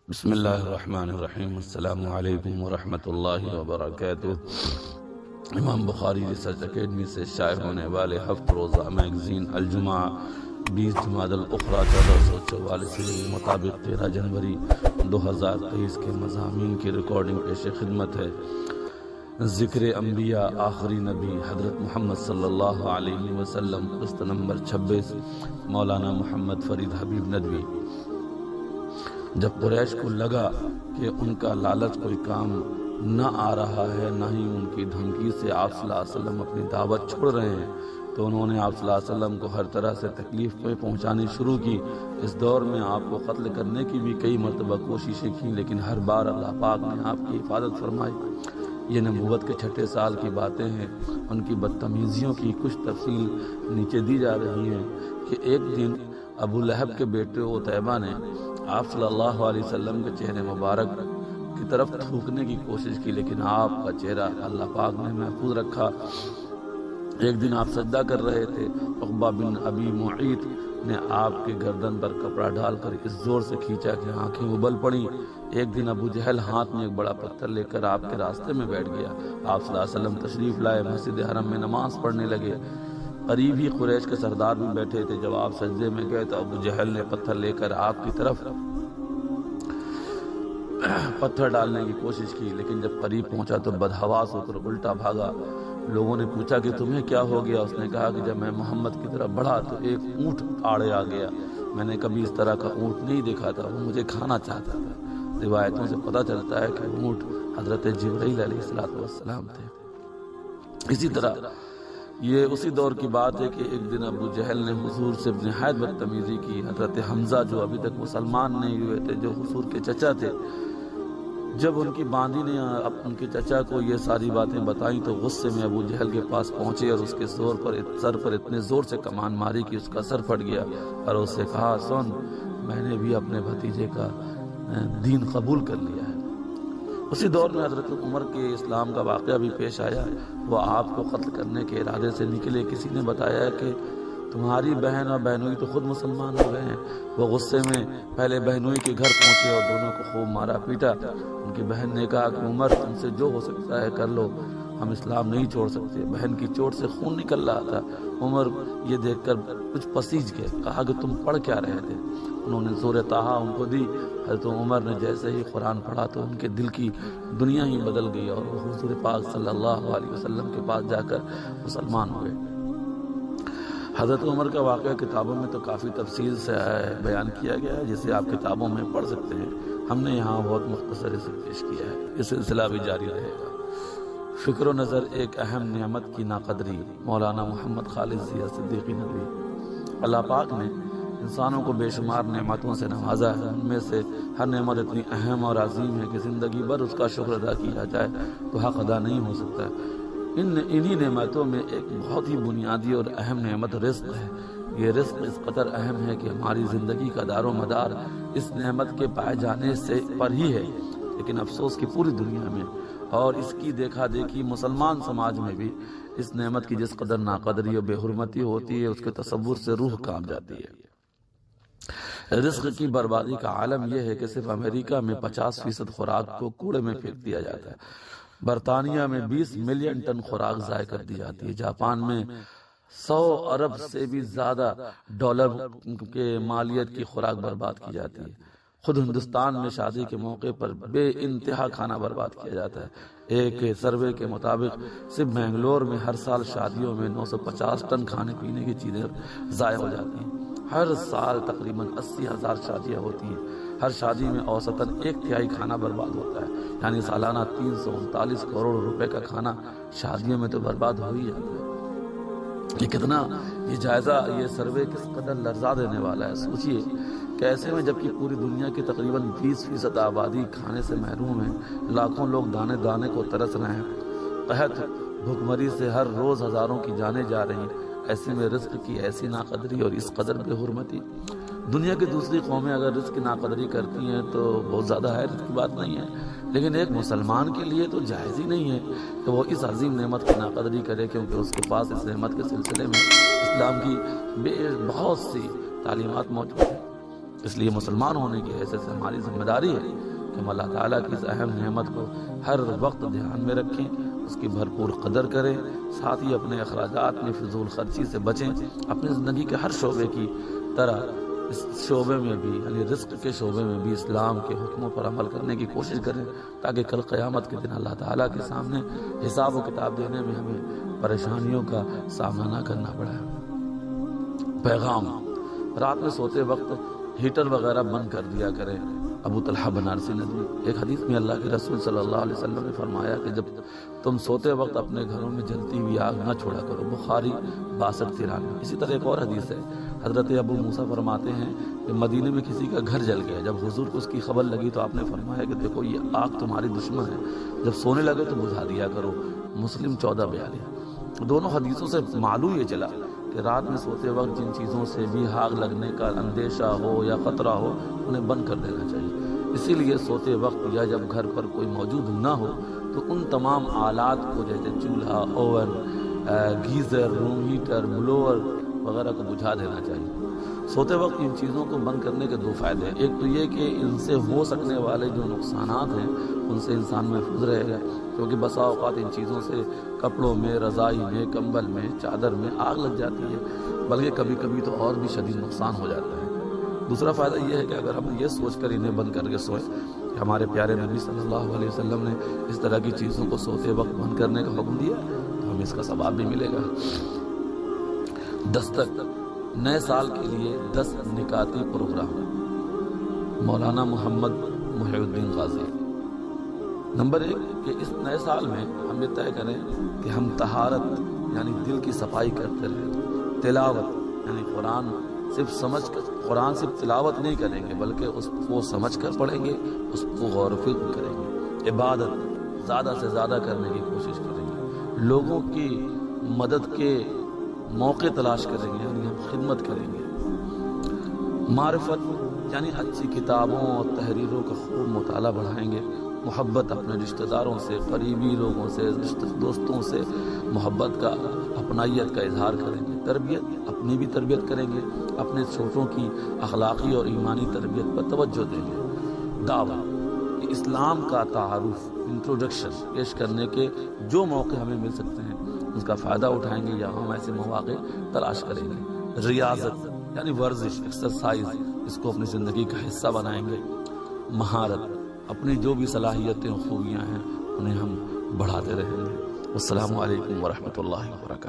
بسم اللہ الرحمن الرحیم۔ السلام علیکم ورحمۃ اللہ وبرکاتہ۔ امام بخاری ریسرچ اکیڈمی سے شائع ہونے والے ہفت روزہ میگزین الجمعہ 20 جمادی الاخری 1444 کے مطابق 13 جنوری 2023 کے مضامین کی ریکارڈنگ پیش خدمت ہے۔ ذکر انبیاء آخری نبی حضرت محمد صلی اللہ علیہ وسلم، قسط نمبر 26، مولانا محمد فرید حبیب ندوی۔ جب قریش کو لگا کہ ان کا لالچ کوئی کام نہ آ رہا ہے، نہ ہی ان کی دھمکی سے آپ صلی اللہ علیہ وسلم اپنی دعوت چھوڑ رہے ہیں، تو انہوں نے آپ صلی اللہ علیہ وسلم کو ہر طرح سے تکلیف پہنچانی شروع کی۔ اس دور میں آپ کو قتل کرنے کی بھی کئی مرتبہ کوششیں کی، لیکن ہر بار اللہ پاک نے آپ کی حفاظت فرمائی۔ یہ نبوت کے 6 سال کی باتیں ہیں۔ ان کی بدتمیزیوں کی کچھ تفصیل نیچے دی جا رہی ہیں کہ ایک دن ابو لہب کے بیٹے عتیبہ نے آپ صلی اللہ علیہ وسلم کے چہرے مبارک کی طرف تھوکنے کی کوشش کی، لیکن آپ کا چہرہ اللہ پاک نے محفوظ رکھا۔ ایک دن آپ سجدہ کر رہے تھے، عقبہ بن ابی معیط نے آپ کے گردن پر کپڑا ڈال کر اس زور سے کھینچا کہ آنکھیں ابل پڑیں۔ ایک دن ابو جہل ہاتھ میں ایک بڑا پتھر لے کر آپ کے راستے میں بیٹھ گیا۔ آپ صلی اللہ علیہ وسلم تشریف لائے، مسجد حرم میں نماز پڑھنے لگے۔ قریب ہی قریش کے سردار بھی بیٹھے تھے۔ جب آپ سجدے میں گئے تو ابو جہل نے پتھر لے کر آپ کی طرف پتھر ڈالنے کی کوشش کی، لیکن جب قریب پہنچا تو بدحواس ہو کر الٹا بھاگا۔ لوگوں نے پوچھا کہ تمہیں کیا ہو گیا؟ اس نے کہا کہ جب میں محمد کی طرف بڑھا تو ایک اونٹ آڑے آ گیا۔ میں نے کبھی اس طرح کا اونٹ نہیں دیکھا تھا، وہ مجھے کھانا چاہتا تھا۔ روایتوں سے پتہ چلتا ہے کہ اونٹ حضرت جبرائیل علیہ السلام تھے۔ اسی طرح یہ اسی دور کی بات ہے کہ ایک دن ابو جہل نے حضور سے نہایت بدتمیزی کی۔ حضرت حمزہ جو ابھی تک مسلمان نہیں ہوئے تھے، جو حضور کے چچا تھے، جب ان کی باندی نے ان کے چچا کو یہ ساری باتیں بتائیں تو غصے میں ابو جہل کے پاس پہنچے اور اس کے سر پر اتنے زور سے کمان ماری کہ اس کا سر پھٹ گیا، اور اس سے کہا سن، میں نے بھی اپنے بھتیجے کا دین قبول کر لیا ہے۔ اسی دور میں حضرت عمر کے اسلام کا واقعہ بھی پیش آیا۔ وہ آپ کو قتل کرنے کے ارادے سے نکلے۔ کسی نے بتایا کہ تمہاری بہن اور بہنوئی تو خود مسلمان ہو گئے ہیں۔ وہ غصے میں پہلے بہنوئی کے گھر پہنچے اور دونوں کو خوب مارا پیٹا۔ ان کی بہن نے کہا کہ عمر، تم سے جو ہو سکتا ہے کر لو، ہم اسلام نہیں چھوڑ سکتے۔ بہن کی چوٹ سے خون نکل رہا تھا۔ عمر یہ دیکھ کر کچھ پسیج گئے، کہا کہ تم پڑھ کیا رہے تھے؟ انہوں نے سورہ طٰہٰ ان کو دی۔ حضرت عمر نے جیسے ہی قرآن پڑھا تو ان کے دل کی دنیا ہی بدل گئی اور وہ حضور پاک صلی اللہ علیہ وسلم کے پاس جا کر مسلمان ہوئے۔ حضرت عمر کا واقعہ کتابوں میں تو کافی تفصیل سے بیان کیا گیا ہے، جسے آپ کتابوں میں پڑھ سکتے ہیں۔ ہم نے یہاں بہت مختصر سے پیش کیا ہے۔ یہ سلسلہ بھی جاری رہے گا۔ فکر و نظر ایک اہم نعمت کی ناقدری، مولانا محمد خالد ضیاء صدیقی ندوی۔ اللہ پاک نے انسانوں کو بے شمار نعمتوں سے نوازا ہے۔ ان میں سے ہر نعمت اتنی اہم اور عظیم ہے کہ زندگی بھر اس کا شکر ادا کیا جائے تو حق ادا نہیں ہو سکتا۔ انہی نعمتوں میں ایک بہت ہی بنیادی اور اہم نعمت رزق ہے۔ یہ رزق اس قدر اہم ہے کہ ہماری زندگی کا دار و مدار اس نعمت کے پائے جانے سے پر ہی ہے، لیکن افسوس کی پوری دنیا میں اور اس کی دیکھا دیکھی مسلمان سماج میں بھی اس نعمت کی جس قدر ناقدری اور بے حرمتی ہوتی ہے، اس کے تصور سے روح کانپ جاتی ہے۔ رزق کی بربادی کا عالم یہ ہے کہ صرف امریکہ میں 50% خوراک کو کوڑے میں پھینک دیا جاتا ہے۔ برطانیہ میں 20 ملین ٹن خوراک ضائع کر دی جاتی ہے۔ جاپان میں 100 ارب سے بھی زیادہ ڈالر کے مالیت کی خوراک برباد کی جاتی ہے۔ خود ہندوستان میں شادی کے موقع پر بے انتہا کھانا برباد کیا جاتا ہے۔ ایک سروے کے مطابق صرف بنگلور میں ہر سال شادیوں میں 950 ٹن کھانے پینے کی چیزیں ضائع ہو جاتی ہیں۔ ہر سال تقریباً 80,000 شادیاں ہوتی ہیں۔ ہر شادی میں اوسطاً 1/3 کھانا برباد ہوتا ہے، یعنی سالانہ 339 کروڑ روپے کا کھانا شادیوں میں تو برباد ہو ہی جاتا ہے۔ یہ کتنا، یہ جائزہ، یہ سروے کس قدر لرزا دینے والا ہے۔ سوچئے کہ ایسے میں جبکہ پوری دنیا کی تقریباً 20% آبادی کھانے سے محروم ہے، لاکھوں لوگ دانے دانے کو ترس رہے ہیں، قحط بھوکمری سے ہر روز ہزاروں کی جانیں جا رہی ہیں، ایسے میں رزق کی ایسی ناقدری اور اس قدر بے حرمتی۔ دنیا کی دوسری قومیں اگر رزق کی ناقدری کرتی ہیں تو بہت زیادہ حیرت کی بات نہیں ہے، لیکن ایک مسلمان کے لیے تو جائز ہی نہیں ہے کہ وہ اس عظیم نعمت کی ناقدری کرے، کیونکہ اس کے پاس اس نعمت کے سلسلے میں اسلام کی بہت سی تعلیمات موجود ہیں۔ اس لیے مسلمان ہونے کی حیثیت سے ہماری ذمہ داری ہے کہ ہم اللہ تعالیٰ کی اس اہم نعمت کو ہر وقت دھیان میں رکھیں، اس کی بھرپور قدر کریں، ساتھ ہی اپنے اخراجات میں فضول خرچی سے بچیں، اپنی زندگی کے ہر شعبے کی طرح اس شعبے میں بھی یعنی رزق کے شعبے میں بھی اسلام کے حکموں پر عمل کرنے کی کوشش کریں، تاکہ کل قیامت کے دن اللہ تعالیٰ کے سامنے حساب و کتاب دینے میں ہمیں پریشانیوں کا سامنا نہ کرنا پڑے۔ پیغام: رات میں سوتے وقت ہیٹر وغیرہ بند کر دیا کریں۔ ابو طلحہ بنارسی ندوی۔ ایک حدیث میں اللہ کے رسول صلی اللہ علیہ وسلم نے فرمایا کہ جب تم سوتے وقت اپنے گھروں میں جلتی ہوئی آگ نہ چھوڑا کرو۔ بخاری 6293۔ اسی طرح ایک اور حدیث ہے، حضرت ابو موسیٰ فرماتے ہیں کہ مدینے میں کسی کا گھر جل گیا، جب حضور کو اس کی خبر لگی تو آپ نے فرمایا کہ دیکھو یہ آگ تمہاری دشمن ہے، جب سونے لگے تو بجھا دیا کرو۔ مسلم 1442۔ دونوں حدیثوں سے معلوم یہ چلا کہ رات میں سوتے وقت جن چیزوں سے بھی آگ لگنے کا اندیشہ ہو یا خطرہ ہو انہیں بند کر دینا چاہیے۔ اسی لیے سوتے وقت یا جب گھر پر کوئی موجود نہ ہو تو ان تمام آلات کو جیسے چولہا، اوون، گیزر، روم ہیٹر، بلوور وغیرہ کو بجھا دینا چاہیے۔ سوتے وقت ان چیزوں کو بند کرنے کے دو فائدے ہیں، ایک تو یہ کہ ان سے ہو سکنے والے جو نقصانات ہیں ان سے انسان محفوظ رہے گا، کیونکہ بسا اوقات ان چیزوں سے کپڑوں میں، رضائی میں، کمبل میں، چادر میں آگ لگ جاتی ہے، بلکہ کبھی کبھی تو اور بھی شدید نقصان ہو جاتا ہے۔ دوسرا فائدہ یہ ہے کہ اگر ہم یہ سوچ کر انہیں بند کر کے سوئیں کہ ہمارے پیارے نبی صلی اللہ علیہ وسلم نے اس طرح کی چیزوں کو سوتے وقت بند کرنے کا حکم دیا تو ہمیں اس کا ثواب بھی ملے گا۔ دستک: نئے سال کے لیے 10 نکاتی پروگرام۔ مولانا محمد محی الدین غازی۔ نمبر 1 کہ اس نئے سال میں ہم یہ طے کریں کہ ہم طہارت یعنی دل کی صفائی کرتے رہیں، تلاوت یعنی قرآن صرف تلاوت نہیں کریں گے بلکہ اس کو سمجھ کر پڑھیں گے، اس کو غور و فکر کریں گے، عبادت زیادہ سے زیادہ کرنے کی کوشش کریں گے، لوگوں کی مدد کے موقع تلاش کریں گے یعنی ہم خدمت کریں گے، معرفت یعنی اچھی کتابوں اور تحریروں کا خوب مطالعہ بڑھائیں گے، محبت اپنے رشتہ داروں سے، قریبی لوگوں سے، دوستوں سے محبت کا، اپنائیت کا اظہار کریں گے، تربیت اپنی بھی تربیت کریں گے، اپنے چھوٹوں کی اخلاقی اور ایمانی تربیت پر توجہ دیں گے، دعوت اسلام کا تعارف، انٹروڈکشن پیش کرنے کے جو موقع ہمیں مل سکتے ہیں اس کا فائدہ اٹھائیں گے یا ہم ایسے مواقع تلاش کریں گے، ریاضت یعنی ورزش، ایکسرسائز اس کو اپنی زندگی کا حصہ بنائیں گے، مہارت اپنی جو بھی صلاحیتیں و خوبیاں ہیں انہیں ہم بڑھاتے رہیں گے۔ السلام علیکم ورحمۃ اللہ وبرکاتہ۔